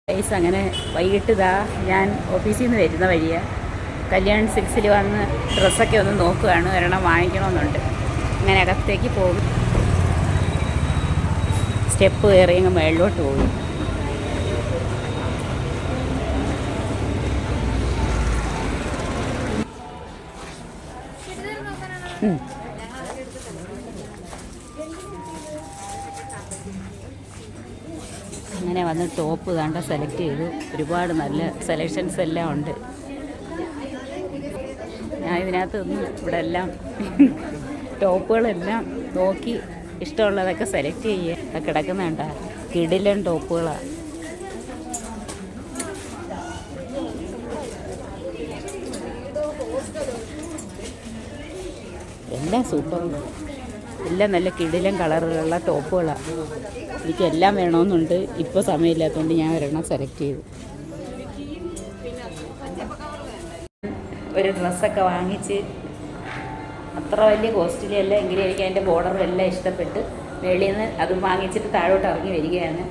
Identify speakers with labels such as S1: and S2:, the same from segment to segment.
S1: Guys, അങ്ങനെ വൈകിട്ട് ഞാൻ ഓഫീസിൽ നിന്ന് വരുന്ന വഴിയാണ് കല്യാൺ സിൽക്സിൽ വന്ന് ഡ്രസ്സൊക്കെ ഒന്ന് നോക്കുകയാണ്. ഒരെണ്ണം വാങ്ങിക്കണമെന്നുണ്ട്. അങ്ങനെ അകത്തേക്ക് പോകും. സ്റ്റെപ്പ് കയറി അങ്ങ് മേളിലോട്ട് പോകും. അങ്ങനെ വന്ന് ടോപ്പ് കണ്ട സെലക്ട് ചെയ്തു. ഒരുപാട് നല്ല സെലക്ഷൻസ് എല്ലാം ഉണ്ട്. ഞാൻ ഇതിനകത്ത് ഇവിടെ എല്ലാം ടോപ്പുകളെല്ലാം നോക്കി ഇഷ്ടമുള്ളതൊക്കെ സെലക്ട് ചെയ്യുക. കിടക്കുന്നുണ്ട കിടിലൻ ടോപ്പുകളാണ്. എല്ലാം സൂപ്പർ, എല്ലാം നല്ല കിടിലൻ കളറുകളുള്ള ടോപ്പുകളാണ്. എനിക്കെല്ലാം വേണമെന്നുണ്ട്. ഇപ്പോൾ സമയമില്ലാത്തതുകൊണ്ട് ഞാൻ ഒരെണ്ണം സെലക്ട് ചെയ്തു. ഒരു ഡ്രസ്സൊക്കെ വാങ്ങിച്ച് അത്ര വലിയ കോസ്റ്റ്ലി അല്ല എങ്കിലും എനിക്ക് അതിൻ്റെ ബോർഡറും എല്ലാം ഇഷ്ടപ്പെട്ട് വെളിയിൽ നിന്ന് അത് വാങ്ങിച്ചിട്ട് താഴോട്ട് ഇറങ്ങി വരികയാണ്.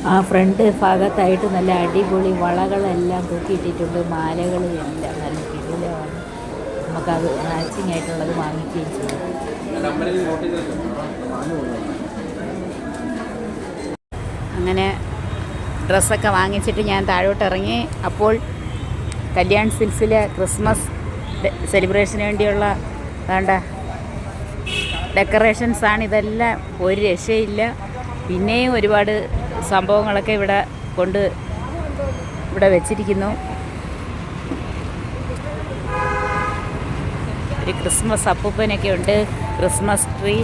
S1: ആ ഫ്രണ്ട് ഭാഗത്തായിട്ട് നല്ല അടിപൊളി വളകളെല്ലാം തൂക്കിയിട്ടിട്ടുണ്ട്. മാലകൾ എല്ലാം നല്ല കിടിലമാണ്. നമുക്കത് മാച്ചിങ് ആയിട്ടുള്ളത് വാങ്ങിക്കുകയും ചെയ്യും. അങ്ങനെ ഡ്രസ്സൊക്കെ വാങ്ങിച്ചിട്ട് ഞാൻ താഴോട്ട് ഇറങ്ങി. അപ്പോൾ കല്യാൺ സിൽക്സിലെ ക്രിസ്മസ് സെലിബ്രേഷന് വേണ്ടിയുള്ള വേണ്ട ഡെക്കറേഷൻസാണ് ഇതെല്ലാം. ഒരു രക്ഷയില്ല. പിന്നെയും ഒരുപാട് സംഭവങ്ങളൊക്കെ ഇവിടെ വെച്ചിരിക്കുന്നു. ഒരു ക്രിസ്മസ് അപ്പൂപ്പനൊക്കെ ഉണ്ട്, ക്രിസ്മസ് ട്രീ.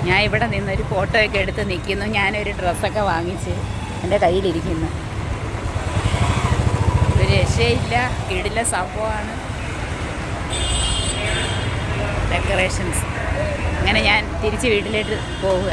S1: ഞാൻ ഇവിടെ നിന്നൊരു ഫോട്ടോയൊക്കെ എടുത്ത് നിൽക്കുന്നു. ഞാനൊരു ഡ്രസ്സൊക്കെ വാങ്ങിച്ച് എൻ്റെ കയ്യിലിരിക്കുന്നു. ഒരു രക്ഷയില്ല, കിടില സംഭവമാണ് ഡെക്കറേഷൻസ്. അങ്ങനെ ഞാൻ തിരിച്ച് വീട്ടിലേക്ക് പോവുക.